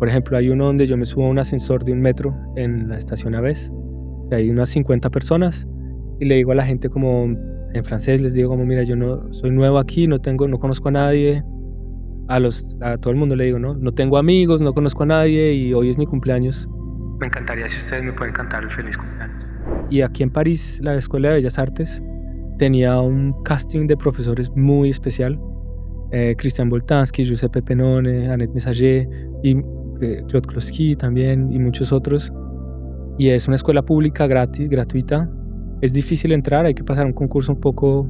Por ejemplo, hay uno donde yo me subo a un ascensor de un metro en la estación Aves, y hay unas 50 personas, y le digo a la gente como en francés, les digo como, mira, yo no soy nuevo aquí, no conozco a nadie, a todo el mundo le digo, no tengo amigos, no conozco a nadie y hoy es mi cumpleaños. Me encantaría si ustedes me pueden cantar el feliz cumpleaños. Y aquí en París, la Escuela de Bellas Artes tenía un casting de profesores muy especial. Christian Boltanski, Giuseppe Pennone, Annette Messager y Claude Kloski también y muchos otros. Y es una escuela pública gratis, gratuita. Es difícil entrar, hay que pasar un concurso un poco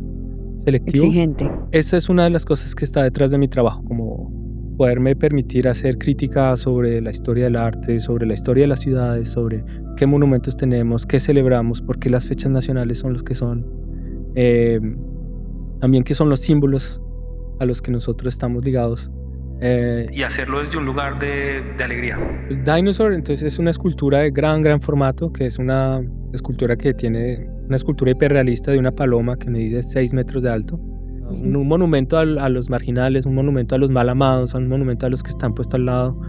selectivo. Exigente. Esa es una de las cosas que está detrás de mi trabajo, como poderme permitir hacer crítica sobre la historia del arte, sobre la historia de las ciudades, sobre qué monumentos tenemos, qué celebramos, por qué las fechas nacionales son los que son, también qué son los símbolos a los que nosotros estamos ligados, y hacerlo desde un lugar de alegría. Pues Dinosaur, entonces, es una escultura de gran formato, que es una escultura que tiene una escultura hiperrealista de una paloma que mide 6 metros de alto. Un monumento a los marginales, un monumento a los mal amados, un monumento a los que están puestos al lado.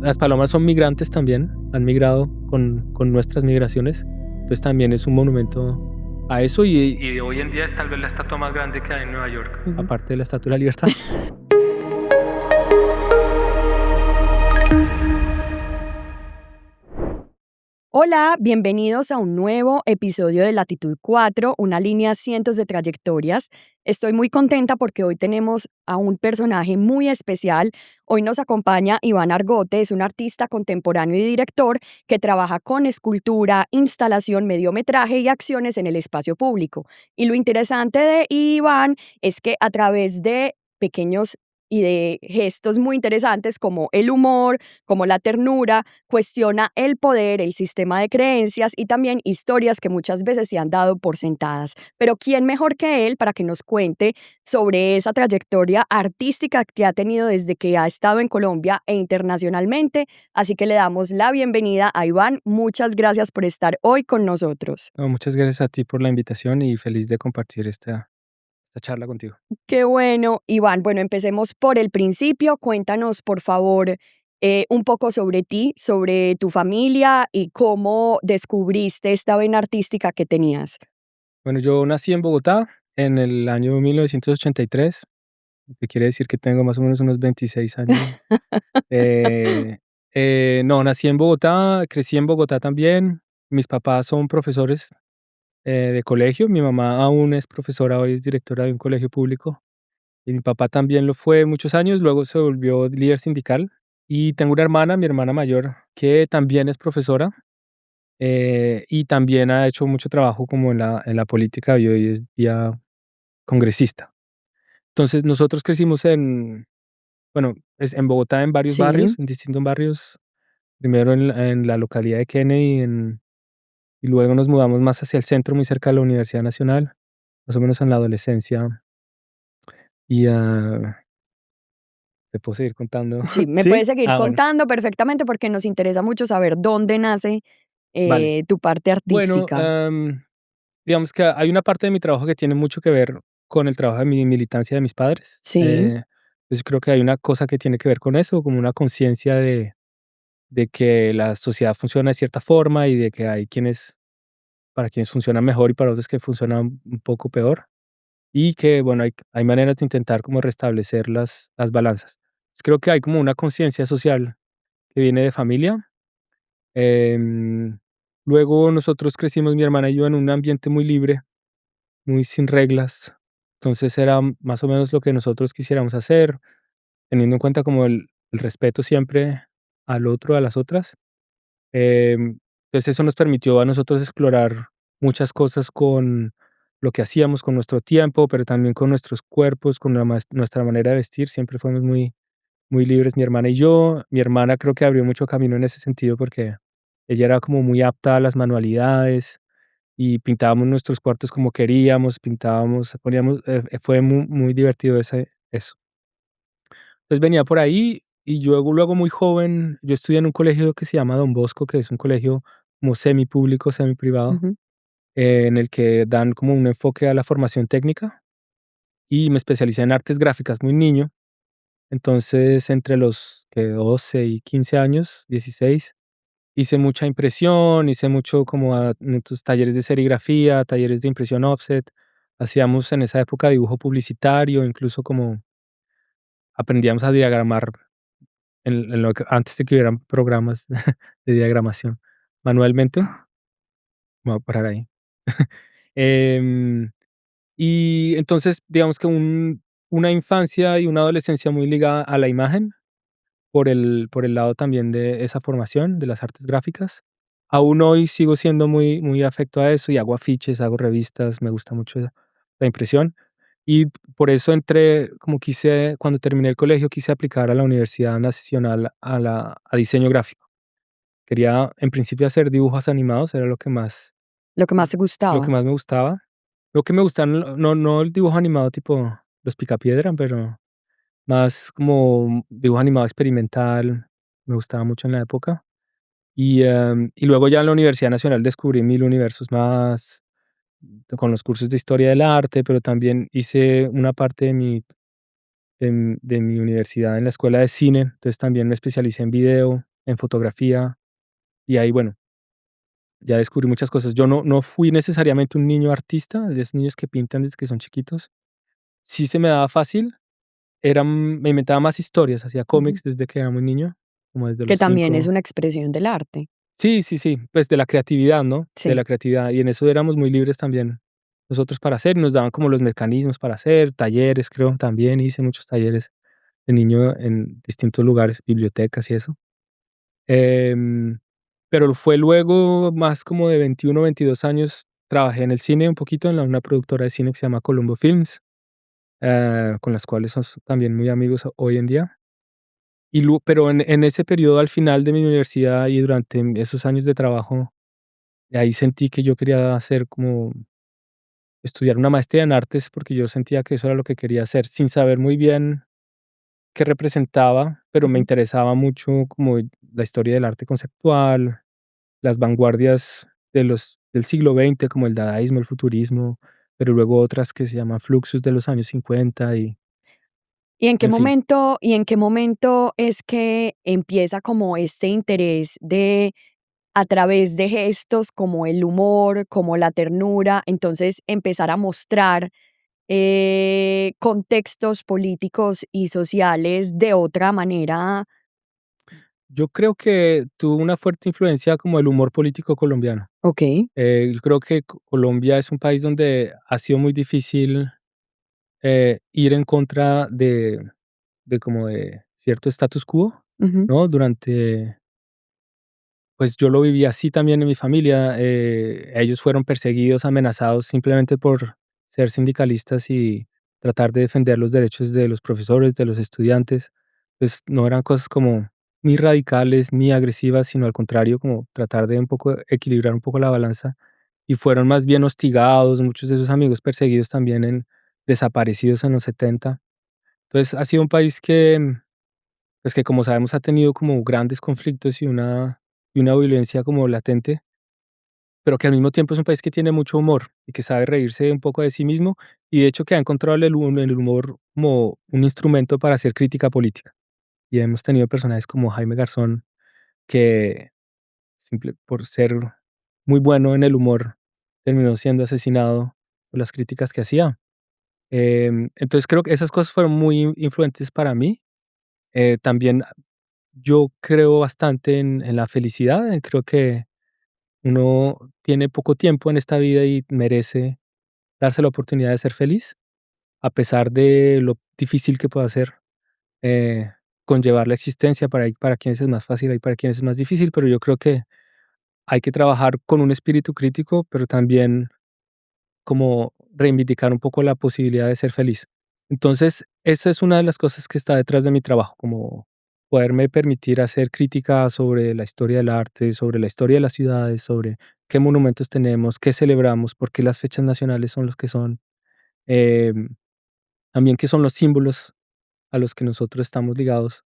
Las palomas son migrantes también, han migrado con nuestras migraciones, entonces también es un monumento a eso y hoy en día es tal vez la estatua más grande que hay en Nueva York, aparte de la Estatua de la Libertad. Hola, bienvenidos a un nuevo episodio de Latitud 4, una línea cientos de trayectorias. Estoy muy contenta porque hoy tenemos a un personaje muy especial. Hoy nos acompaña Iván Argote, es un artista contemporáneo y director que trabaja con escultura, instalación, mediometraje y acciones en el espacio público. Y lo interesante de Iván es que a través de pequeños y de gestos muy interesantes como el humor, como la ternura, cuestiona el poder, el sistema de creencias y también historias que muchas veces se han dado por sentadas. Pero ¿quién mejor que él para que nos cuente sobre esa trayectoria artística que ha tenido desde que ha estado en Colombia e internacionalmente? Así que le damos la bienvenida a Iván. Muchas gracias por estar hoy con nosotros. No, muchas gracias a ti por la invitación y feliz de compartir esta charla contigo. Qué bueno, Iván. Bueno, empecemos por el principio. Cuéntanos, por favor, un poco sobre ti, sobre tu familia y cómo descubriste esta vena artística que tenías. Bueno, yo nací en Bogotá en el año 1983, que quiere decir que tengo más o menos unos 26 años. No, nací en Bogotá, crecí en Bogotá también. Mis papás son profesores de colegio. Mi mamá aún es profesora, hoy es directora de un colegio público. Y mi papá también lo fue muchos años, luego se volvió líder sindical. Y tengo una hermana, mi hermana mayor, que también es profesora y también ha hecho mucho trabajo como en la política y hoy es ya congresista. Entonces nosotros crecimos bueno, en Bogotá en varios Sí. barrios, en distintos barrios, primero en la localidad de Kennedy y luego nos mudamos más hacia el centro, muy cerca de la Universidad Nacional, más o menos en la adolescencia. Y te puedo seguir contando. Sí, me ¿Sí? puedes seguir Bueno. contando perfectamente porque nos interesa mucho saber dónde nace Vale. tu parte Bueno, artística. digamos que hay una parte de mi trabajo que tiene mucho que ver con el trabajo de mi militancia de mis padres. Sí. Entonces creo que hay una cosa que tiene que ver con eso, como una conciencia de que la sociedad funciona de cierta forma y de que hay para quienes funciona mejor y para otros que funcionan un poco peor. Y que, bueno, hay maneras de intentar como restablecer las balanzas. Entonces, creo que hay como una conciencia social que viene de familia. Em, Luego nosotros crecimos, mi hermana y yo, en un ambiente muy libre, muy sin reglas. Entonces era más o menos lo que nosotros quisiéramos hacer, teniendo en cuenta como el respeto siempre al otro, a las otras. Entonces eso nos permitió a nosotros explorar muchas cosas con lo que hacíamos, con nuestro tiempo, pero también con nuestros cuerpos, con nuestra manera de vestir. Siempre fuimos muy libres, mi hermana y yo. Mi hermana creo que abrió mucho camino en ese sentido porque ella era como muy apta a las manualidades y pintábamos nuestros cuartos como queríamos, pintábamos, poníamos, fue muy divertido eso. Entonces venía por ahí y luego muy joven, yo estudié en un colegio que se llama Don Bosco, que es un colegio como semipúblico, semiprivado, Ujú. en el que dan como un enfoque a la formación técnica y me especialicé en artes gráficas muy niño. Entonces, entre los que 12 y 15 años, 16, hice mucha impresión, hice mucho como muchos talleres de serigrafía, talleres de impresión offset. Hacíamos en esa época dibujo publicitario, incluso como aprendíamos a diagramar en lo que antes de que hubieran programas de diagramación manualmente. Me voy a parar ahí. Em, y entonces, digamos que una infancia y una adolescencia muy ligada a la imagen, por el lado también de esa formación de las artes gráficas. Aún hoy sigo siendo muy, muy afecto a eso y hago afiches, hago revistas, me gusta mucho la impresión. Y por eso entré, como quise, cuando terminé el colegio, quise aplicar a la Universidad Nacional a diseño gráfico. Quería, en principio, hacer dibujos animados, era Lo que más te lo que gustaba. más me gustaba. Lo que me gustaba, no el dibujo animado tipo Los Picapiedra, pero más como dibujo animado experimental, me gustaba mucho en la época. Y luego ya en la Universidad Nacional descubrí mil universos más con los cursos de historia del arte, pero también hice una parte de mi universidad en la escuela de cine, entonces también me especialicé en video, en fotografía, y ahí, bueno, ya descubrí muchas cosas. Yo no fui necesariamente un niño artista, de esos niños que pintan desde que son chiquitos. Sí se me daba fácil, me inventaba más historias, hacía Ujú. cómics desde que era muy niño, como desde Que los también es 5. una expresión del arte. Sí, sí, sí, pues de la creatividad, ¿no? De Sí. la creatividad, y en eso éramos muy libres también nosotros para hacer, y nos daban como los mecanismos para hacer, talleres, creo, también hice muchos talleres de niño en distintos lugares, bibliotecas y eso. Em, pero fue luego, más como de 21, 22 años, trabajé en el cine un poquito en una productora de cine que se llama Colombo Films, con las cuales somos también muy amigos hoy en día. Pero en ese periodo, al final de mi universidad y durante esos años de trabajo, ahí sentí que yo quería hacer como estudiar una maestría en artes, porque yo sentía que eso era lo que quería hacer, sin saber muy bien qué representaba, pero me Ujú. interesaba mucho como la historia del arte conceptual, las vanguardias del siglo XX, como el dadaísmo, el futurismo, pero luego otras que se llaman fluxus de los años 50 en fin. Y en qué momento es que empieza como este interés de, a través de gestos como el humor, como la ternura, entonces empezar a mostrar contextos políticos y sociales de otra manera? Yo creo que tuvo una fuerte influencia como el humor político colombiano. Ok. Yo creo que Colombia es un país donde ha sido muy difícil ir en contra de como de cierto status quo, Ujú. ¿no? Pues yo lo viví así también en mi familia. Ellos fueron perseguidos, amenazados simplemente por ser sindicalistas y tratar de defender los derechos de los profesores, de los estudiantes. Pues no eran cosas como ni radicales ni agresivas, sino al contrario, como tratar de un poco equilibrar un poco la balanza. Y fueron más bien hostigados, muchos de sus amigos perseguidos también desaparecidos en los 70. Entonces ha sido un país pues que como sabemos ha tenido como grandes conflictos y una violencia como latente, pero que al mismo tiempo es un país que tiene mucho humor y que sabe reírse un poco de sí mismo y de hecho que ha encontrado el humor como un instrumento para hacer crítica política. Y hemos tenido personajes como Jaime Garzón que por ser muy bueno en el humor terminó siendo asesinado por las críticas que hacía. Entonces creo que esas cosas fueron muy influentes para mí. También yo creo bastante en la felicidad, creo que uno tiene poco tiempo en esta vida y merece darse la oportunidad de ser feliz, a pesar de lo difícil que pueda ser eh, conllevar la existencia. Para quienes es más fácil y para quienes es más difícil, pero yo creo que hay que trabajar con un espíritu crítico, pero también como reivindicar un poco la posibilidad de ser feliz. Entonces, esa es una de las cosas que está detrás de mi trabajo, como poderme permitir hacer crítica sobre la historia del arte, sobre la historia de las ciudades, sobre qué monumentos tenemos, qué celebramos, por qué las fechas nacionales son los que son, em, también qué son los símbolos a los que nosotros estamos ligados,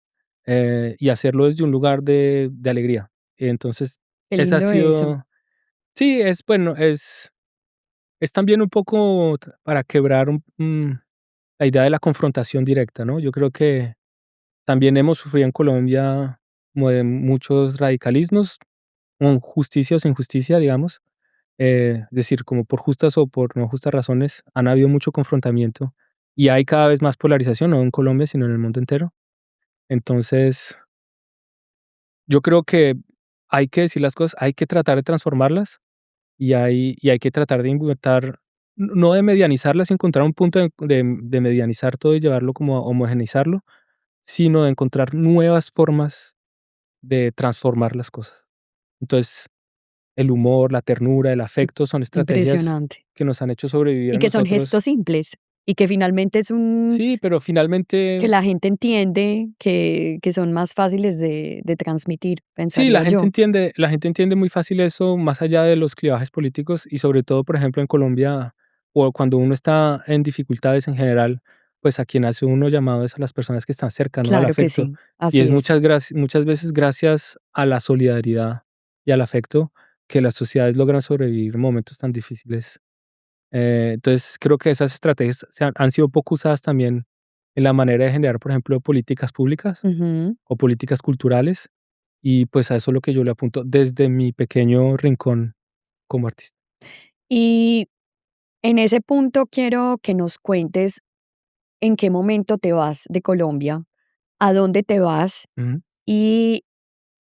y hacerlo desde un lugar de alegría. Entonces, Qué esa ha lindo eso. sido, sí, bueno, es también un poco para quebrar la idea de la confrontación directa, ¿no? Yo creo que También hemos sufrido en Colombia como de muchos radicalismos, con justicia o sin justicia, digamos. Es decir, como por justas o por no justas razones, han habido mucho confrontamiento y hay cada vez más polarización, no en Colombia, sino en el mundo entero. Entonces, yo creo que hay que decir las cosas, hay que tratar de transformarlas y hay que tratar de inventar, no de medianizarlas y encontrar un punto de medianizar todo y llevarlo como a homogeneizarlo, sino de encontrar nuevas formas de transformar las cosas. Entonces, el humor, la ternura, el afecto son estrategias Impresionante. que nos han hecho sobrevivir Y a que son nosotros. gestos simples y que finalmente es un Sí, pero que finalmente, la gente entiende que son más fáciles de transmitir, sí, pensaría yo. la gente entiende muy fácil eso, más allá de los clivajes políticos y sobre todo, por ejemplo, en Colombia, o cuando uno está en dificultades en general, pues a quien hace uno llamado es a las personas que están cercanas al Claro que afecto. sí, Y es así es. muchas veces gracias a la solidaridad y al afecto que las sociedades logran sobrevivir en momentos tan difíciles. Entonces, creo que esas estrategias han sido poco usadas también en la manera de generar, por ejemplo, políticas públicas Ujú. o políticas culturales. Y pues a eso es lo que yo le apunto desde mi pequeño rincón como artista. Y en ese punto quiero que nos cuentes en qué momento te vas de Colombia, a dónde te vas Ujú. y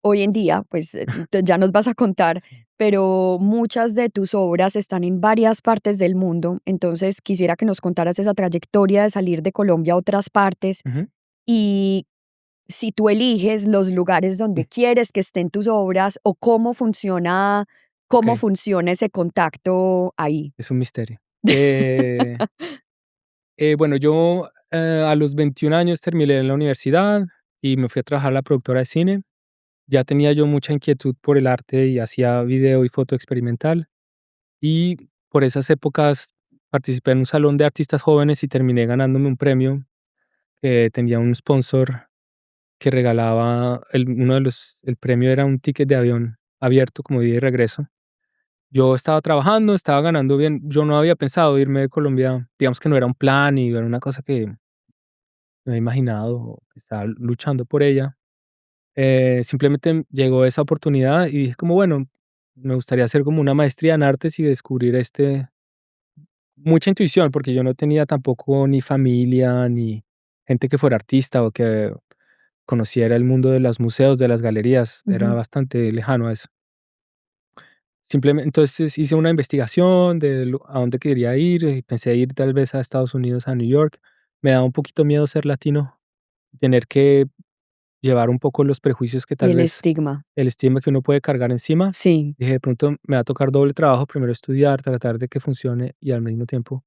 hoy en día, pues ya nos vas a contar, Sí. pero muchas de tus obras están en varias partes del mundo, entonces quisiera que nos contaras esa trayectoria de salir de Colombia a otras partes Ujú. y si tú eliges los lugares donde Mm, quieres que estén tus obras o ok, cómo funciona ese contacto ahí. es un misterio. Bueno, yo a los 21 años terminé en la universidad y me fui a trabajar a la productora de cine. Ya tenía yo mucha inquietud por el arte y hacía video y foto experimental. Y por esas épocas participé en un salón de artistas jóvenes y terminé ganándome un premio que tenía un sponsor que regalaba, el premio era un ticket de avión abierto como de ida y regreso. Yo estaba trabajando, estaba ganando bien. Yo no había pensado irme de Colombia, digamos que no era un plan y era una cosa que me había imaginado, o que estaba luchando por ella. Simplemente llegó esa oportunidad y dije como, bueno, me gustaría hacer como una maestría en artes y descubrir mucha intuición, porque yo no tenía tampoco ni familia, ni gente que fuera artista o que conociera el mundo de los museos, de las galerías, era Ujú. bastante lejano a eso. Simplemente, entonces hice una investigación de a dónde quería ir y pensé ir tal vez a Estados Unidos, a New York. Me daba un poquito miedo ser latino, tener que llevar un poco los prejuicios que Y tal el vez estigma. el estigma que uno puede cargar encima. Sí. Dije, de pronto me va a tocar doble trabajo, primero estudiar, tratar de que funcione y al mismo tiempo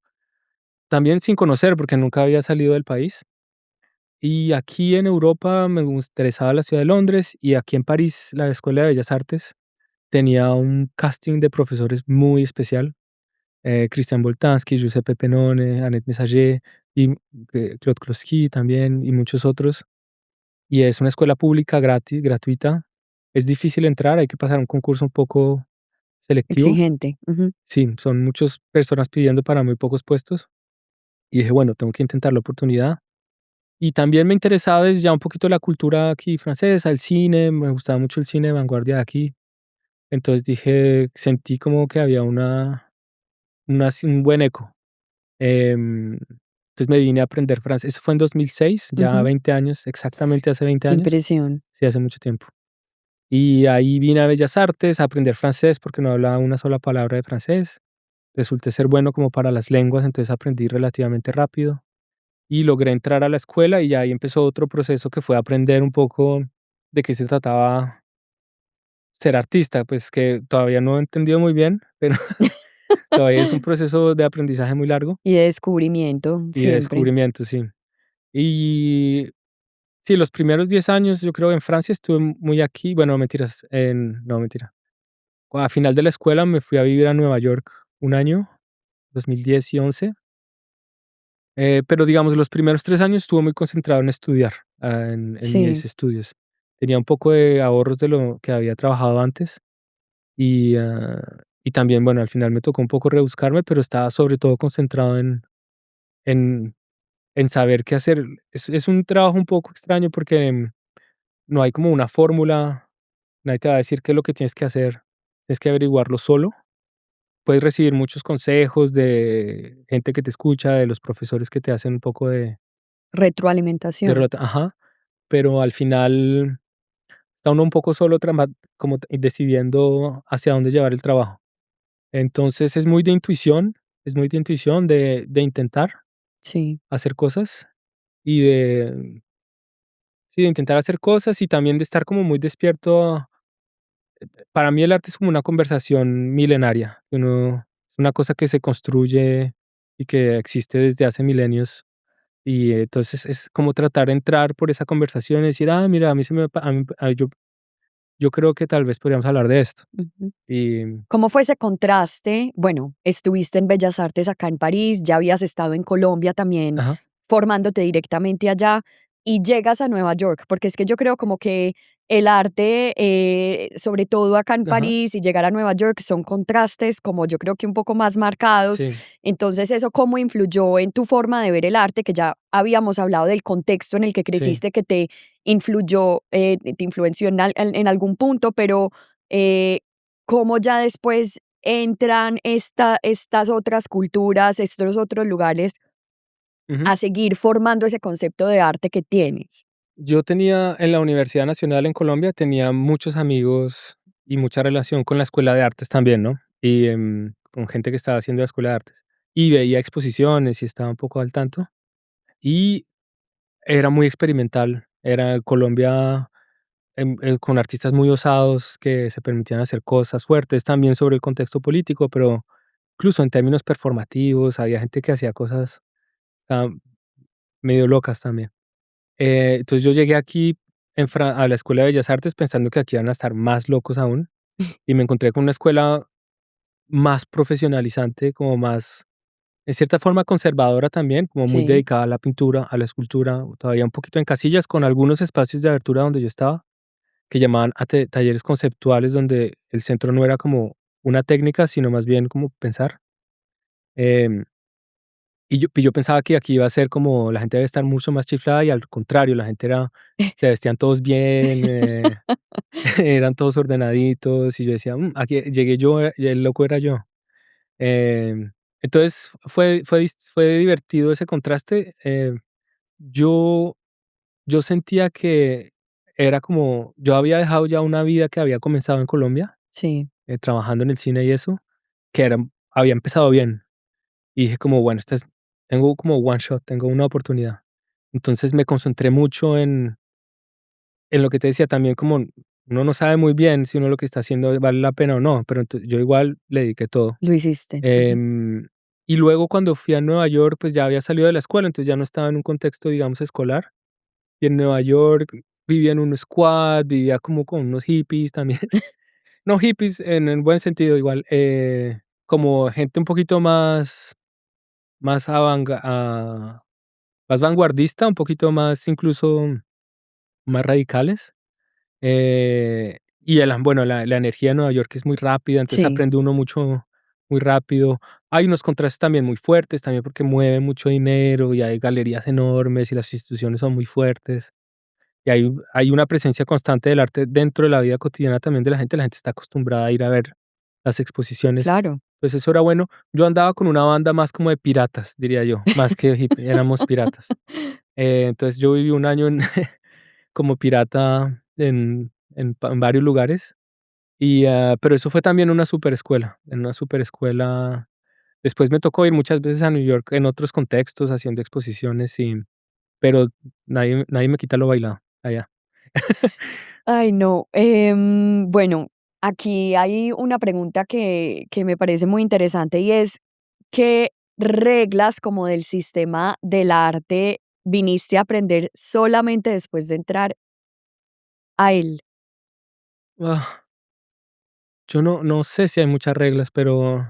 también sin conocer, porque nunca había salido del país. Y aquí en Europa me interesaba la ciudad de Londres y aquí en París la Escuela de Bellas Artes tenía un casting de profesores muy especial. Christian Boltanski, Giuseppe Pennone, Annette Messager y Claude Klossky también y muchos otros. Y es una escuela pública gratis, gratuita. Es difícil entrar, hay que pasar un concurso un poco selectivo. Exigente. Ujú. Sí, son muchas personas pidiendo para muy pocos puestos. Y dije, bueno, tengo que intentar la oportunidad. Y también me interesaba desde ya un poquito la cultura aquí francesa, el cine, me gustaba mucho el cine de vanguardia de aquí. Entonces dije, sentí como que había un buen eco. Entonces me vine a aprender francés. Eso fue en 2006, ya Ujú. 20 años, exactamente hace 20 Qué años. impresión. Sí, hace mucho tiempo. Y ahí vine a Bellas Artes a aprender francés porque no hablaba una sola palabra de francés. Resulté ser bueno como para las lenguas, entonces aprendí relativamente rápido y logré entrar a la escuela y ahí empezó otro proceso que fue aprender un poco de qué se trataba ser artista, pues que todavía no he entendido muy bien, pero todavía es un proceso de aprendizaje muy largo Y de descubrimiento, y de siempre. descubrimiento, sí. Y sí, los primeros 10 años yo creo en Francia estuve muy aquí, bueno, mentiras, no, mentira. A final de la escuela me fui a vivir a Nueva York un año, 2010 y 11. Pero digamos, los primeros 3 años estuve muy concentrado en estudiar, en mis Sí. estudios. Tenía un poco de ahorros de lo que había trabajado antes y también, bueno, al final me tocó un poco rebuscarme, pero estaba sobre todo concentrado en en saber qué hacer. Es un trabajo un poco extraño porque no hay como una fórmula, nadie te va a decir qué es lo que tienes que hacer, tienes que averiguarlo solo. Puedes recibir muchos consejos de gente que te escucha, de los profesores que te hacen un poco de Retroalimentación. rota, ajá, pero al final está uno un poco solo como decidiendo hacia dónde llevar el trabajo. Entonces es muy de intuición, es muy de intuición, de intentar Sí, hacer cosas y sí, de intentar hacer cosas y también de estar como muy despierto. Para mí el arte es como una conversación milenaria, es una cosa que se construye y que existe desde hace milenios. Y entonces es como tratar de entrar por esa conversación y decir, ah, mira, a mí se me, pa- a mí- a- yo creo que tal vez podríamos hablar de esto. ujú. Y, ¿Cómo fue ese contraste? Bueno, estuviste en Bellas Artes acá en París, ya habías estado en Colombia también ajá, formándote directamente allá y llegas a Nueva York, porque es que yo creo como que el arte, sobre todo acá en ajá, París y llegar a Nueva York son contrastes como yo creo que un poco más marcados. sí, Entonces, ¿eso cómo influyó en tu forma de ver el arte? Que ya habíamos hablado del contexto en el que sí. creciste que te influyó, te influenció en algún punto, pero eh, cómo ya después entran estas otras culturas, estos otros lugares Ujú. a seguir formando ese concepto de arte que tienes. Yo tenía en la Universidad Nacional en Colombia, tenía muchos amigos y mucha relación con la Escuela de Artes también, ¿no? Y con gente que estaba haciendo la Escuela de Artes. Y veía exposiciones y estaba un poco al tanto. Y era muy experimental. Era Colombia con artistas muy osados que se permitían hacer cosas fuertes también sobre el contexto político, pero incluso en términos performativos, había gente que hacía cosas ah, medio locas también. Entonces yo llegué aquí a la Escuela de Bellas Artes pensando que aquí iban a estar más locos aún y me encontré con una escuela más profesionalizante, como más, en cierta forma conservadora también, como muy Sí, dedicada a la pintura, a la escultura, todavía un poquito en casillas con algunos espacios de abertura donde yo estaba, que llamaban a talleres conceptuales donde el centro no era como una técnica, sino más bien como pensar. Em, y yo pensaba que aquí iba a ser como la gente debe estar mucho más chiflada y al contrario, la gente se vestían todos bien, eran todos ordenaditos y yo decía, "Mm, aquí llegué yo, y el loco era yo". Entonces fue divertido ese contraste. Yo, yo sentía que era como, yo había dejado ya una vida que había comenzado en Colombia, sí, trabajando en el cine y eso, que había empezado bien. Y dije como, bueno, tengo como one shot, tengo una oportunidad. Entonces me concentré mucho en lo que te decía también, como uno no sabe muy bien si uno lo que está haciendo vale la pena o no, pero yo igual le dediqué todo. lo hiciste. Ujú. Em, y luego cuando fui a Nueva York, pues ya había salido de la escuela, entonces ya no estaba en un contexto, digamos, escolar. Y en Nueva York vivía en un squad, vivía como con unos hippies también. No hippies en el buen sentido, igual, como gente un poquito más, más vanguardista, un poquito más, incluso más radicales. Y bueno, la energía de Nueva York es muy rápida, entonces Sí, aprende uno mucho muy rápido. Hay unos contrastes también muy fuertes, también porque mueve mucho dinero y hay galerías enormes y las instituciones son muy fuertes. Y hay una presencia constante del arte dentro de la vida cotidiana también de la gente. La gente está acostumbrada a ir a ver las exposiciones. claro. Entonces eso era bueno. Yo andaba con una banda más como de piratas, diría yo, más que hippie, éramos piratas. Entonces yo viví un año como pirata en varios lugares. Pero eso fue también una super escuela, en una super escuela. Después me tocó ir muchas veces a New York en otros contextos, haciendo exposiciones, pero nadie me quita lo bailado allá. Ay, no. Bueno, aquí hay una pregunta que me parece muy interesante y es, ¿qué reglas como del sistema del arte viniste a aprender solamente después de entrar a él? Ah, yo no sé si hay muchas reglas, pero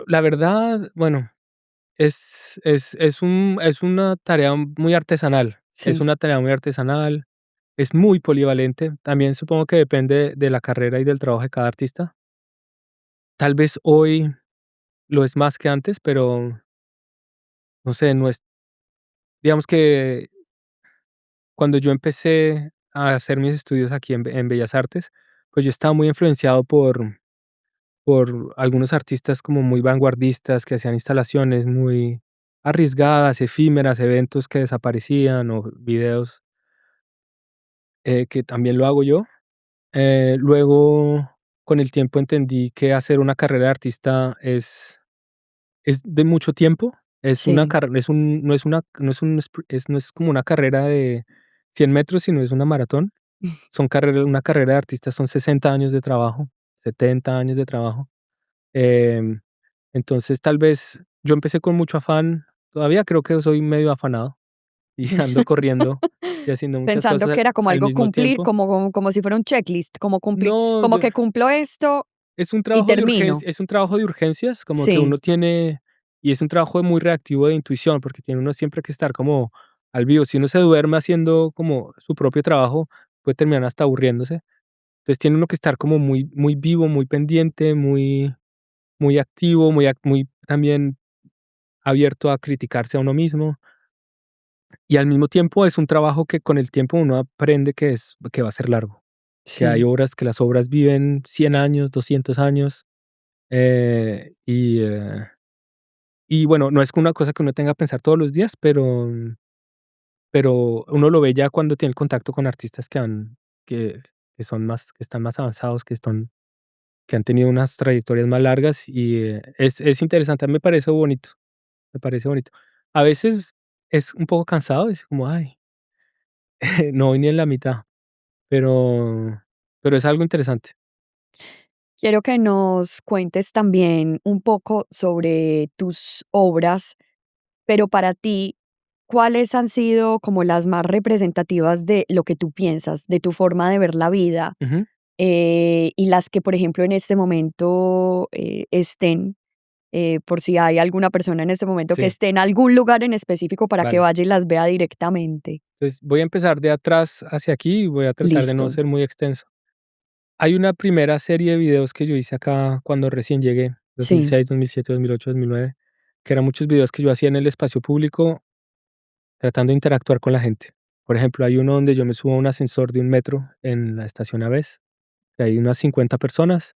la verdad, bueno, es una tarea muy artesanal, es Sí, una tarea muy artesanal, es muy polivalente. También supongo que depende de la carrera y del trabajo de cada artista. Tal vez hoy lo es más que antes, pero no sé, no es digamos que cuando yo empecé a hacer mis estudios aquí en Bellas Artes, pues yo estaba muy influenciado por algunos artistas como muy vanguardistas que hacían instalaciones muy arriesgadas, efímeras, eventos que desaparecían o videos que también lo hago yo. Luego, con el tiempo entendí que hacer una carrera de artista es de mucho tiempo. Es una Sí. carrera, no es una, no es un, no es como una carrera de 100 metros, sino es una maratón. Una carrera de artista son 60 años de trabajo, 70 años de trabajo. Em, entonces, tal vez yo empecé con mucho afán, todavía creo que soy medio afanado y ando corriendo y haciendo muchas Pensando cosas que era como al algo mismo cumplir, tiempo. como si fuera un checklist, No, como que cumplo esto es un y trabajo de termino. urgencia, es un trabajo de urgencias, como que Sí, uno tiene, y es un trabajo muy reactivo de intuición, porque tiene uno siempre que estar como al vivo. Si uno se duerme haciendo como su propio trabajo, puede terminar hasta aburriéndose. Entonces tiene uno que estar como muy, muy vivo, muy pendiente, muy activo, muy también abierto a criticarse a uno mismo. Y al mismo tiempo es un trabajo que con el tiempo uno aprende que va a ser largo, sí. que las obras viven 100 años, 200 años. eh, y, eh, y bueno, no es una cosa que uno tenga que pensar todos los días, pero uno lo ve ya cuando tiene el contacto con artistas que, que son más, que están más avanzados, que han tenido unas trayectorias más largas y es interesante, a mí me parece bonito, me parece bonito. A veces es un poco cansado, es como, ay, no voy ni en la mitad, pero, pero es algo interesante. Quiero que nos cuentes también un poco sobre tus obras, pero para ti, ¿cuáles han sido como las más representativas de lo que tú piensas, de tu forma de ver la vida? Ujú, Y las que, por ejemplo, en este momento estén, por si hay alguna persona en este momento que sí, esté en algún lugar en específico para que vale. vaya y las vea directamente. Entonces voy a empezar de atrás hacia aquí y voy a tratar de no Listo. ser muy extenso. Hay una primera serie de videos que yo hice acá cuando recién llegué, Sí, 2006, 2007, 2008, 2009, que eran muchos videos que yo hacía en el espacio público tratando de interactuar con la gente. Por ejemplo, hay uno donde yo me subo a un ascensor de un metro en la estación Aves, que hay unas 50 personas,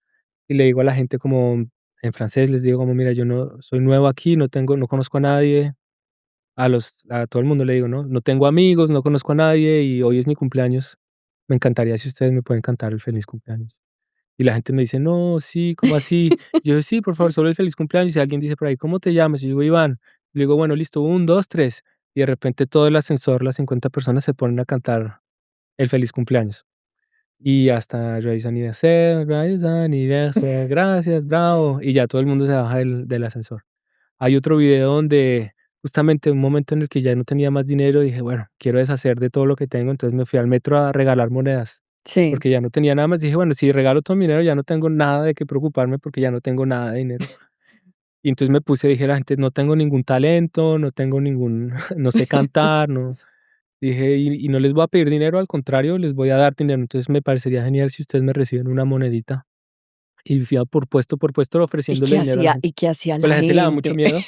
y le digo a la gente como en francés, les digo como, mira, yo no soy nuevo aquí, no conozco a nadie, a todo el mundo le digo, ¿no? No tengo amigos, no conozco a nadie y hoy es mi cumpleaños. Me encantaría si ustedes me pueden cantar el feliz cumpleaños. Y la gente me dice: "No, sí, ¿cómo así?". Yo digo: "Sí, por favor, solo el feliz cumpleaños". Y alguien dice por ahí: "¿Cómo te llamas?". Y yo digo: "Iván". Le digo: "Bueno, listo, 1, 2, 3". Y de repente todo el ascensor, las 50 personas se ponen a cantar el feliz cumpleaños. Y hasta joyeux anniversaire, gracias, bravo. Y ya todo el mundo se baja del ascensor. Hay otro video donde justamente un momento en el que ya no tenía más dinero, dije: "Bueno, quiero deshacer de todo lo que tengo". Entonces me fui al metro a regalar monedas, sí. porque ya no tenía nada más. Dije: "Bueno, si regalo todo mi dinero, ya no tengo nada de qué preocuparme, porque ya no tengo nada de dinero". Y entonces me puse, dije a la gente: "No tengo ningún talento, no tengo ningún no sé cantar, no". Dije: "Y no les voy a pedir dinero, al contrario, les voy a dar dinero. Entonces me parecería genial si ustedes me reciben una monedita". Y fui a por puesto ofreciéndole dinero a la gente. Y qué hacía Pues la la gente le da mucho gente? miedo.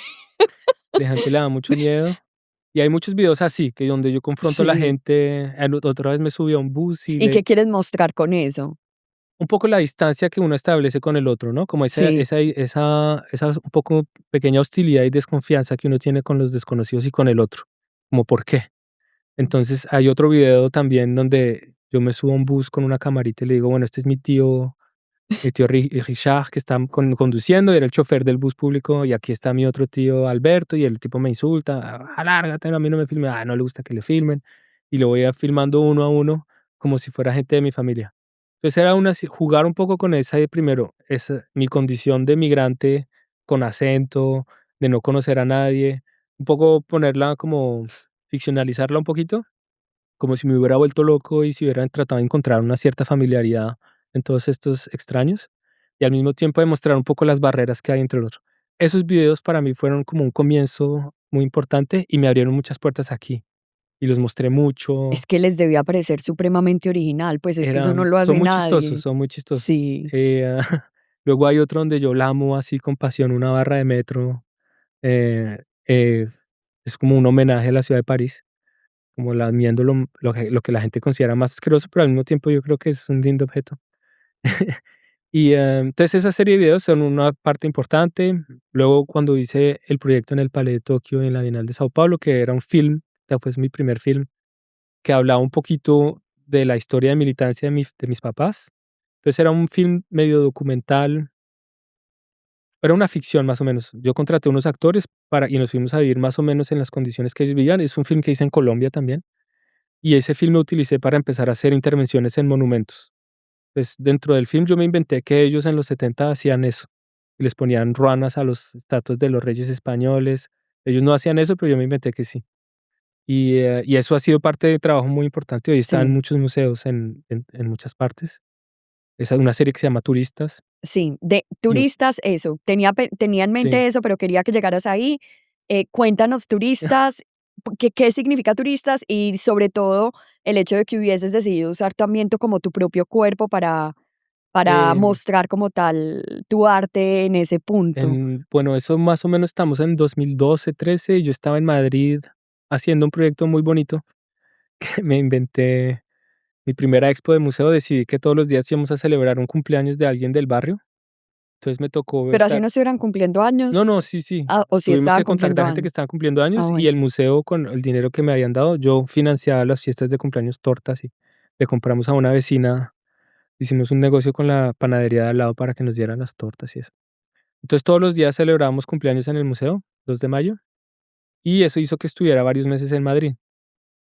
La gente le da mucho miedo. Y hay muchos videos así, que donde yo confronto a la Sí. gente. Otra vez me subí a un bus y ¿Y le qué quieres mostrar con eso? un poco la distancia que uno establece con el otro, ¿no? Como Sí. esa un poco pequeña hostilidad y desconfianza que uno tiene con los desconocidos y con el otro, como, ¿por qué? Entonces, hay otro video también donde yo me subo a un bus con una camarita y le digo: "Bueno, este es mi tío Richard, que está conduciendo, y era el chofer del bus público, y aquí está mi otro tío Alberto", y el tipo me insulta: "Lárgate, a mí no me filme". No le gusta que le filmen, y lo voy a filmando uno a uno como si fuera gente de mi familia. Entonces era jugar un poco con esa de primero, esa, mi condición de migrante con acento, de no conocer a nadie, un poco ponerla como ficcionalizarla un poquito, como si me hubiera vuelto loco y si hubiera tratado de encontrar una cierta familiaridad en todos estos extraños, y al mismo tiempo demostrar un poco las barreras que hay entre el otro. Esos videos para mí fueron como un comienzo muy importante y me abrieron muchas puertas aquí y los mostré mucho. Es que les debía parecer supremamente original, pues es que eso no lo Son hace muy chistosos, nadie. son muy chistosos. Sí. Eh, Luego hay otro donde yo lamo así con pasión una barra de metro. eh, eh, es como un homenaje a la ciudad de París, como lamiendo lo que la gente considera más asqueroso, pero al mismo tiempo yo creo que es un lindo objeto. Y entonces esa serie de videos son una parte importante. Luego cuando hice el proyecto en el Palais de Tokio, en la Bienal de Sao Paulo, que era un film, fue mi primer film, que hablaba un poquito de la historia de militancia de mis papás. Entonces era un film medio documental, era una ficción más o menos. Yo contraté unos actores y nos fuimos a vivir más o menos en las condiciones que ellos vivían. Es un film que hice en Colombia también. Y ese film lo utilicé para empezar a hacer intervenciones en monumentos. Pues dentro del film yo me inventé que ellos en los 70 hacían eso. Y les ponían ruanas a los estatuas de los reyes españoles. Ellos no hacían eso, pero yo me inventé que sí. Y eso ha sido parte de trabajo muy importante. Hoy está en Sí. muchos museos en muchas partes. Esa es una serie que se llama Turistas. Sí, de Y turistas, eso. Tenía en sí, mente eso, pero quería que llegaras ahí. Cuéntanos, turistas, qué significa turistas y sobre todo el hecho de que hubieses decidido usar tu ambiente como tu propio cuerpo para em, mostrar como tal tu arte en ese punto. bueno, eso más o menos estamos en 2012, 13. Y yo estaba en Madrid haciendo un proyecto muy bonito que me inventé. Mi primera expo de museo decidí que todos los días íbamos a celebrar un cumpleaños de alguien del barrio. Entonces me tocó Pero así estar. no estuvieran cumpliendo años, No, no, sí, sí. o si Tuvimos estaban que cumpliendo contactar gente que años. estaba cumpliendo Ah, años y bueno. el museo con el dinero que me habían dado, yo financiaba las fiestas de cumpleaños, tortas y le compramos a una vecina, hicimos un negocio con la panadería de al lado para que nos dieran las tortas y eso. Entonces todos los días celebrábamos cumpleaños en el museo, 2 de mayo, y eso hizo que estuviera varios meses en Madrid.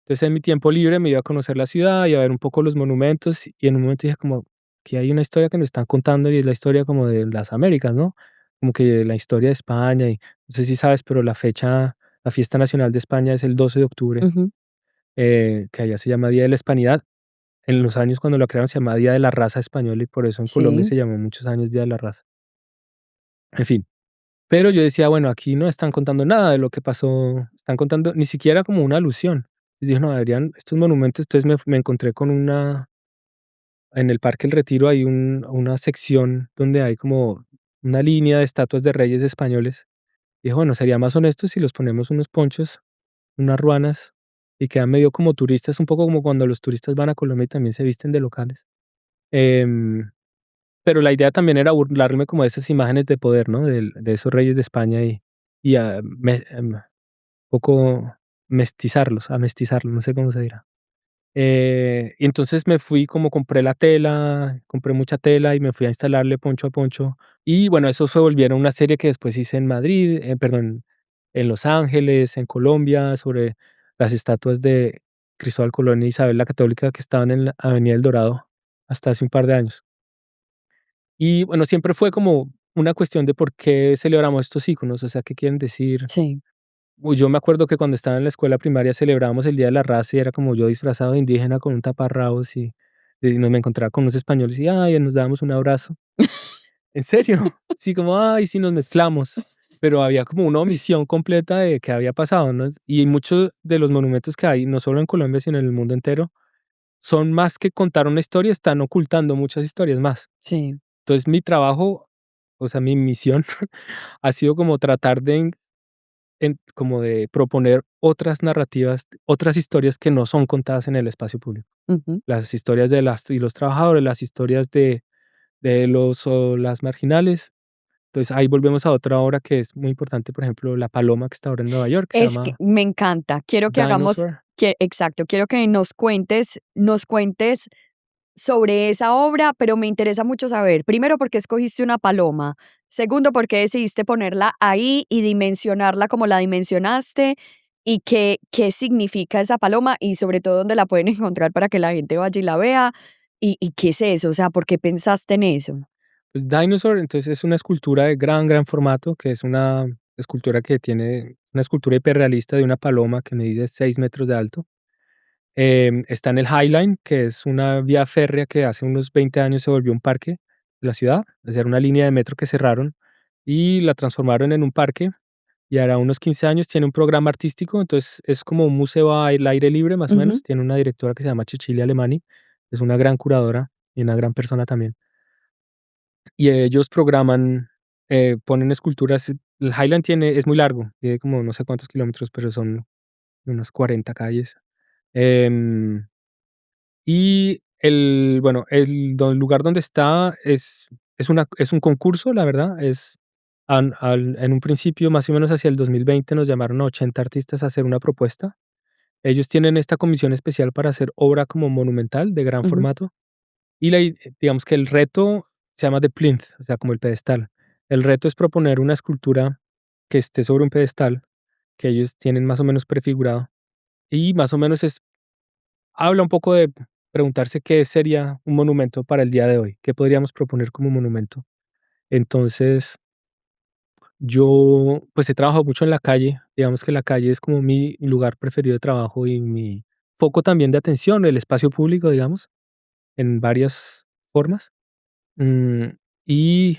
Entonces, en mi tiempo libre me iba a conocer la ciudad y a ver un poco los monumentos, y en un momento dije como que hay una historia que nos están contando y es la historia como de las Américas, ¿no? Como que la historia de España y no sé si sabes, pero la fiesta nacional de España es el 12 de octubre, Ujú. que allá se llama Día de la Hispanidad. En los años cuando lo crearon se llamaba Día de la Raza Española y por eso en Colombia Sí. se llamó muchos años Día de la Raza. En fin. Pero yo decía, bueno, aquí no están contando nada de lo que pasó, están contando ni siquiera como una alusión. Y dije, no, deberían, estos monumentos, entonces me encontré con en el Parque El Retiro hay una sección donde hay como una línea de estatuas de reyes españoles. Y dije, bueno, sería más honesto si los ponemos unos ponchos, unas ruanas, y quedan medio como turistas, un poco como cuando los turistas van a Colombia y también se visten de locales. Em, pero la idea también era burlarme como de esas imágenes de poder, ¿no? De esos reyes de España y poco mestizarlos, no sé cómo se dirá. Y entonces me fui, como compré la tela, compré mucha tela y me fui a instalarle poncho a poncho. Y bueno, eso se volvieron una serie que después hice en Madrid, perdón, en Los Ángeles, en Colombia, sobre las estatuas de Cristóbal Colón e Isabel la Católica que estaban en la Avenida El Dorado hasta hace un par de años. Y bueno, siempre fue como una cuestión de por qué celebramos estos íconos, o sea, qué quieren decir. Sí. Uy, yo me acuerdo que cuando estaba en la escuela primaria celebrábamos el Día de la Raza y era como yo disfrazado de indígena con un taparrabos y me encontraba con unos españoles y ay, nos dábamos un abrazo. ¿En serio? Sí, como ay, sí, nos mezclamos. Pero había como una omisión completa de qué había pasado, ¿no? Y muchos de los monumentos que hay, no solo en Colombia, sino en el mundo entero, son más que contar una historia, están ocultando muchas historias más. Sí. Entonces, mi trabajo, o sea, mi misión ha sido como tratar como de proponer otras narrativas, otras historias que no son contadas en el espacio público. Ujú. Las historias de las y los trabajadores, las historias de los o las marginales. Entonces, ahí volvemos a otra obra que es muy importante, por ejemplo, La Paloma, que está ahora en Nueva York, que se Es que llama me encanta. Quiero que hagamos Dinosaur. exacto, quiero que nos cuentes sobre esa obra, pero me interesa mucho saber, primero, por qué escogiste una paloma, segundo, por qué decidiste ponerla ahí y dimensionarla como la dimensionaste, y qué significa esa paloma, y sobre todo dónde la pueden encontrar para que la gente vaya y la vea, y qué es eso, o sea, ¿por qué pensaste en eso? Pues Dinosaur, entonces es una escultura de gran, gran formato, que es una escultura que tiene una escultura hiperrealista de una paloma que mide 6 metros de alto. Está en el High Line, que es una vía férrea que hace unos 20 años se volvió un parque de la ciudad. Era una línea de metro que cerraron y la transformaron en un parque. Y ahora unos 15 años tiene un programa artístico, entonces es como un museo al aire libre, más o Ujú. menos. Tiene una directora que se llama Cecilia Alemani, es una gran curadora y una gran persona también. y ellos programan, ponen esculturas. El Highland es muy largo, tiene como no sé cuántos kilómetros, pero son unas 40 calles. Em, y bueno, el lugar donde está es un concurso, la verdad. En un principio, más o menos hacia el 2020, nos llamaron a 80 artistas a hacer una propuesta. Ellos tienen esta comisión especial para hacer obra como monumental de gran Ujú. formato. Digamos que el reto se llama The Plinth, o sea, como el pedestal. El reto es proponer una escultura que esté sobre un pedestal que ellos tienen más o menos prefigurado, y más o menos habla un poco de preguntarse qué sería un monumento para el día de hoy, qué podríamos proponer como monumento. Entonces, yo pues he trabajado mucho en la calle, digamos que la calle es como mi lugar preferido de trabajo y mi foco también de atención, el espacio público, digamos, en varias formas. Mm, y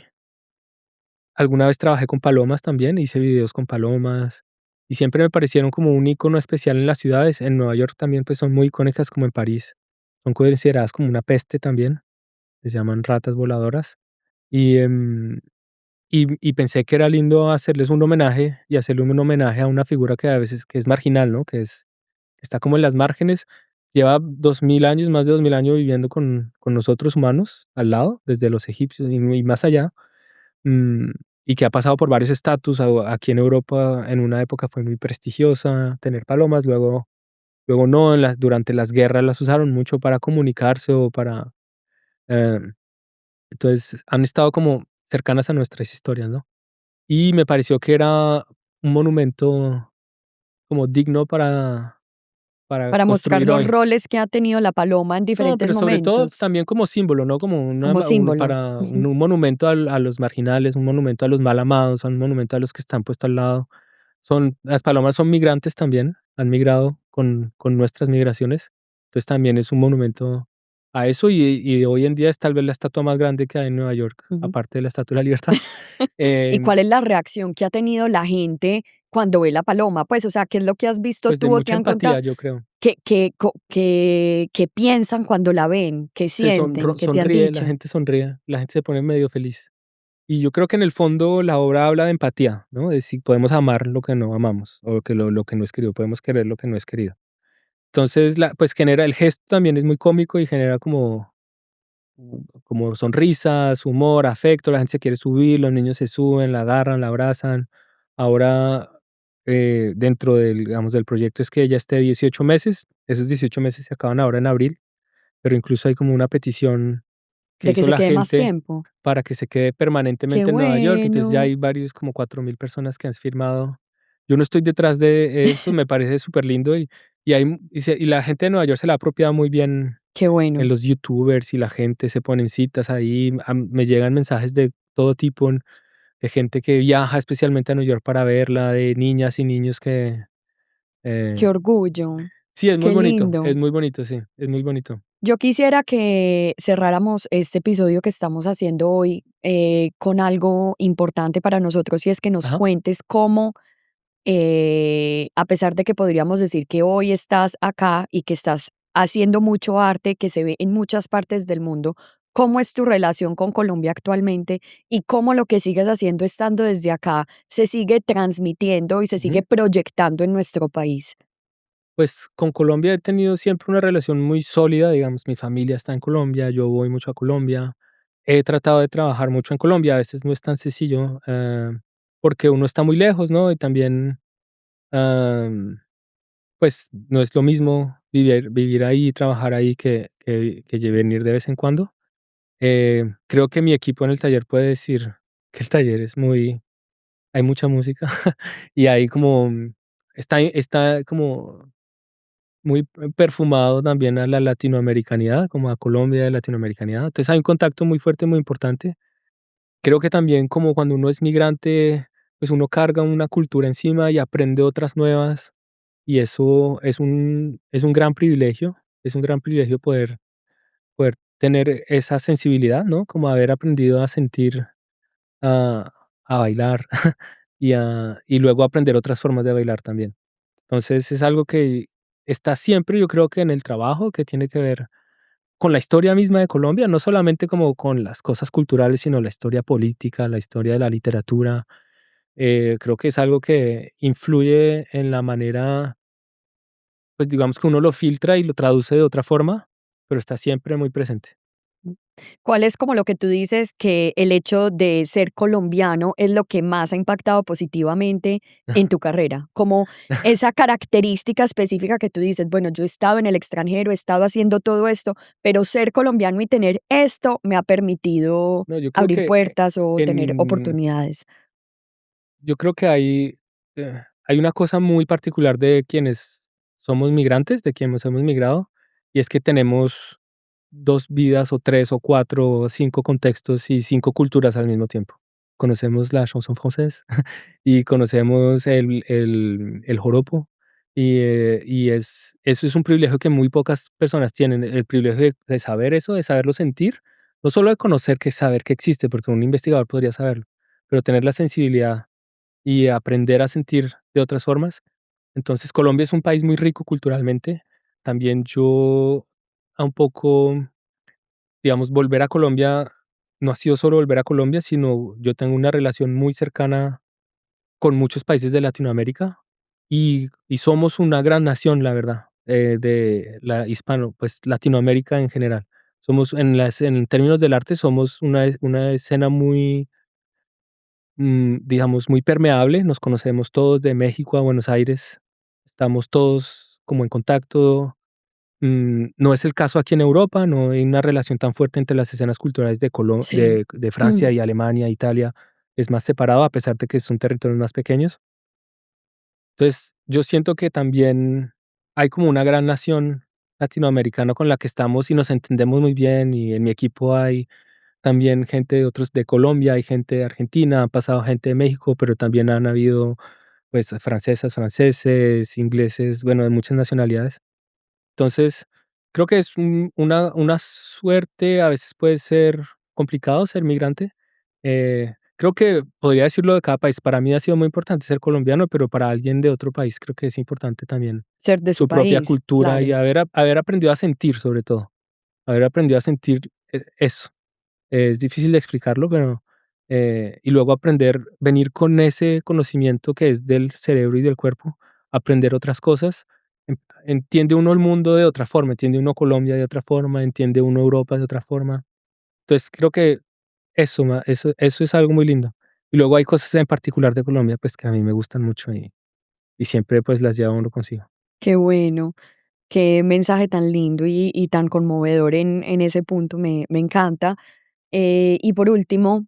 alguna vez trabajé con palomas también, hice videos con palomas y siempre me parecieron como un icono especial en las ciudades. En Nueva York también pues son muy icónicas, como en París. Son consideradas como una peste también, les llaman ratas voladoras. Y, y pensé que era lindo hacerles un homenaje y hacerle un homenaje a una figura que a veces que es marginal, ¿no? Está como en las márgenes, lleva 2000 años, más de 2000 años viviendo con nosotros humanos al lado, desde los egipcios y más allá. mm, y que ha pasado por varios estatus. Aquí en Europa en una época fue muy prestigiosa tener palomas, luego no, durante las guerras las usaron mucho para comunicarse o para... em, entonces han estado como cercanas a nuestras historias, ¿no? Y me pareció que era un monumento como digno para Para mostrar construir los hoy. roles que ha tenido la paloma en No, diferentes pero sobre todo momentos, también como símbolo, ¿no? Como como símbolo. para Ujú. un monumento a los marginales, un monumento a los mal amados, un monumento a los que están puestos al lado. Las palomas son migrantes también, han migrado con nuestras migraciones. Entonces también es un monumento a eso y hoy en día es tal vez la estatua más grande que hay en Nueva York, Ujú. aparte de la Estatua de la Libertad. ¿Y Em, cuál es la reacción que ha tenido la gente cuando ve la paloma? Pues, o sea, ¿qué es lo que has visto pues de tú o te mucha han contado? empatía, yo creo. ¿Qué piensan cuando la ven? ¿Qué sienten? ¿Qué te han Sonríe, la dicho? gente sonríe, la gente se pone medio feliz. Y yo creo que en el fondo la obra habla de empatía, ¿no? De si podemos amar lo que no amamos, o que lo que no es querido, podemos querer lo que no es querido. Entonces, pues genera el gesto también es muy cómico y genera como sonrisas, humor, afecto, la gente se quiere subir, los niños se suben, la agarran, la abrazan. Ahora, dentro digamos, del proyecto es que ella esté 18 meses, esos 18 meses se acaban ahora en abril, pero incluso hay como una petición que De que hizo se la quede más gente tiempo. para que se quede Qué permanentemente en Nueva York. Entonces ya bueno, hay varios, como 4000 personas que han firmado. Yo no estoy detrás de eso, me parece súper lindo y la gente de Nueva York se la ha apropiado muy bien qué en bueno. los youtubers y la gente se ponen citas ahí. Me llegan mensajes de todo tipo, de gente que viaja especialmente a New York para verla, de niñas y niños que... Qué eh, orgullo. sí, Qué lindo. es muy bonito, sí, es muy bonito. Yo quisiera que cerráramos este episodio que estamos haciendo hoy con algo importante para nosotros y es que nos Ajá. cuentes cómo, a pesar de que podríamos decir que hoy estás acá y que estás haciendo mucho arte que se ve en muchas partes del mundo, cómo es tu relación con Colombia actualmente y cómo lo que sigues haciendo estando desde acá se sigue transmitiendo y se sigue Ujú. proyectando en nuestro país. Pues con Colombia he tenido siempre una relación muy sólida, digamos, mi familia está en Colombia, yo voy mucho a Colombia, he tratado de trabajar mucho en Colombia, a veces no es tan sencillo, porque uno está muy lejos, ¿no? Y también, am, pues no es lo mismo vivir ahí, trabajar ahí que venir de vez en cuando. Creo que mi equipo en el taller puede decir que el taller hay mucha música y hay está como muy perfumado también a la latinoamericanidad, como a Colombia de latinoamericanidad. Entonces hay un contacto muy fuerte, muy importante. Creo que también como cuando uno es migrante, pues uno carga una cultura encima y aprende otras nuevas y eso es un gran privilegio, es un gran privilegio poder tener esa sensibilidad, ¿no? Como haber aprendido a sentir, a, a bailar y luego aprender otras formas de bailar también. Entonces es algo que está siempre, yo creo que en el trabajo, que tiene que ver con la historia misma de Colombia, no solamente como con las cosas culturales, sino la historia política, la historia de la literatura. Creo que es algo que influye en la manera, pues digamos que uno lo filtra y lo traduce de otra forma, pero está siempre muy presente. ¿Cuál es como lo que tú dices que el hecho de ser colombiano es lo que más ha impactado positivamente en tu carrera? Como esa característica específica que tú dices, bueno, yo he estado en el extranjero, he estado haciendo todo esto, pero ser colombiano y tener esto me ha permitido No, yo creo abrir que puertas o tener en oportunidades. yo creo que hay una cosa muy particular de quienes somos migrantes, de quienes hemos migrado, y es que tenemos 2 vidas, o 3 o 4 o 5 contextos y 5 culturas al mismo tiempo. Conocemos la chanson française y conocemos el joropo, eso es un privilegio que muy pocas personas tienen, el privilegio de saber eso, de saberlo sentir, no solo de conocer, que saber que existe, porque un investigador podría saberlo, pero tener la sensibilidad y aprender a sentir de otras formas. Entonces, Colombia es un país muy rico culturalmente. También yo, a un poco, digamos, volver a Colombia no ha sido solo volver a Colombia, sino yo tengo una relación muy cercana con muchos países de Latinoamérica y somos una gran nación, la verdad, de la hispano, pues Latinoamérica en general. Somos en términos del arte, somos una escena muy, digamos, muy permeable. Nos conocemos todos de México a Buenos Aires. Estamos todos como en contacto. No es el caso aquí en Europa, no hay una relación tan fuerte entre las escenas culturales Sí. de Francia y Alemania, Italia. Es más separado, a pesar de que son territorios más pequeños. Entonces, yo siento que también hay como una gran nación latinoamericana con la que estamos y nos entendemos muy bien, y en mi equipo hay también gente de otros, de Colombia, hay gente de Argentina, ha pasado gente de México, pero también han habido, pues, francesas, franceses, ingleses, bueno, de muchas nacionalidades. Entonces, creo que es una suerte, a veces puede ser complicado ser migrante. Creo que podría decirlo de cada país. Para mí ha sido muy importante ser colombiano, pero para alguien de otro país creo que es importante también Ser de su su propia país, cultura y claro. haber aprendido a sentir, sobre todo, haber aprendido a sentir eso. Es difícil de explicarlo, pero y luego aprender, venir con ese conocimiento que es del cerebro y del cuerpo, aprender otras cosas. Entiende uno el mundo de otra forma, entiende uno Colombia de otra forma, entiende uno Europa de otra forma. Entonces, creo que eso es algo muy lindo. Y luego hay cosas en particular de Colombia, pues, que a mí me gustan mucho y siempre, pues, las lleva uno consigo. Qué bueno. Qué mensaje tan lindo y tan conmovedor en ese punto, me encanta. Y por último,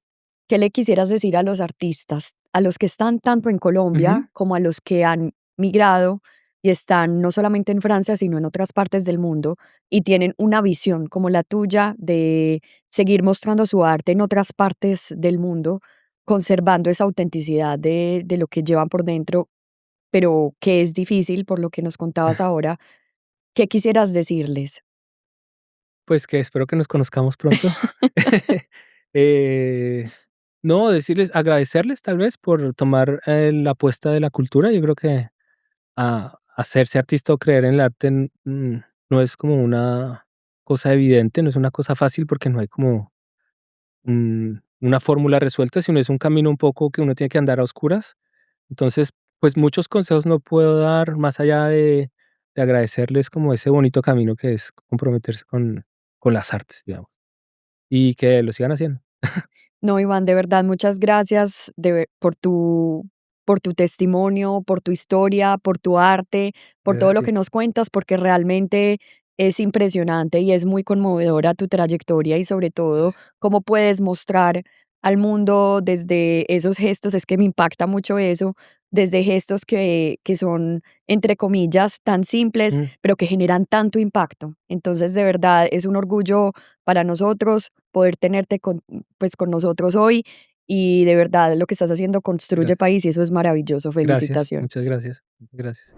¿qué le quisieras decir a los artistas, a los que están tanto en Ujú. Colombia como a los que han migrado y están no solamente en Francia, sino en otras partes del mundo y tienen una visión como la tuya de seguir mostrando su arte en otras partes del mundo, conservando esa autenticidad de lo que llevan por dentro, pero que es difícil por lo que nos contabas ahora? ¿Qué quisieras decirles? Pues, que espero que nos conozcamos pronto. Eh, no, decirles, agradecerles tal vez por tomar, la apuesta de la cultura. Yo creo que hacerse artista o creer en el arte, no es como una cosa evidente, no es una cosa fácil porque no hay como, una fórmula resuelta, sino es un camino un poco que uno tiene que andar a oscuras. Entonces, pues, muchos consejos no puedo dar más allá de agradecerles como ese bonito camino que es comprometerse con las artes, digamos, y que lo sigan haciendo. No, Iván, de verdad, muchas gracias por tu testimonio, por tu historia, por tu arte, por todo Gracias a lo ti. que nos cuentas, porque realmente es impresionante y es muy conmovedora tu trayectoria y sobre todo Gracias. cómo puedes mostrar al mundo desde esos gestos, es que me impacta mucho eso, desde gestos que son, entre comillas, tan simples, Mm, pero que generan tanto impacto. Entonces, de verdad, es un orgullo para nosotros poder tenerte pues, con nosotros hoy y de verdad lo que estás haciendo construye gracias. país y eso es maravilloso. Gracias, muchas Felicitaciones. gracias. Gracias.